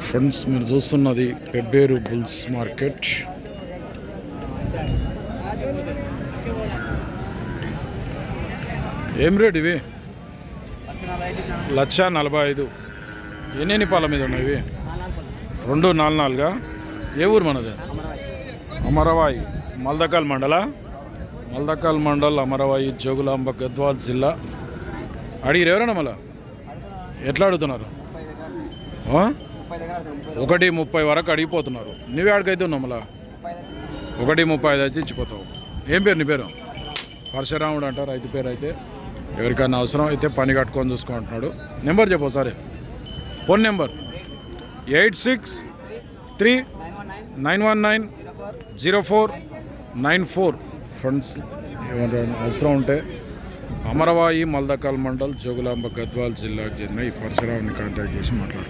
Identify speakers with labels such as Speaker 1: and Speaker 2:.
Speaker 1: Friends మీరు చూస్తున్నది Pebbair bulls market. ఏం రేట్ ఇవి? 1,45,000. ఎన్ని పాల మీద ఉన్నాయి ఇవి? 244. ఏ ఊరు మనది? అమరవాయి, మల్దకల్ మండల్ అమరవాయి, జోగులాంబ, గద్వాల్ జిల్లా. అడిగిరు ఎవరైనా మళ్ళా? ఎట్లా అడుగుతున్నారు? 1:30 వరకు అడిగిపోతున్నారు. నువ్వే అడిగైతే ఉన్నావు మళ్ళా? 1:35 అయితే ఇచ్చిపోతావు. ఏం పేరు నీ పేరు? పరశురాముడు అంటారు రైతు పేరు. అయితే ఎవరికైనా అవసరం అయితే పని కట్టుకొని చూసుకుంటున్నాడు. నెంబర్ చెప్పు ఒకసారి. Phone number 8639190494. ఫ్రెండ్స్ ఏమైనా అవసరం ఉంటే అమరవాయి, మల్దకల్ మండల్, జోగులాంబ, గద్వాల్ జిల్లాకు చెందిన ఈ పరశురాముని కాంటాక్ట్ చేసి మాట్లాడుతున్నాను.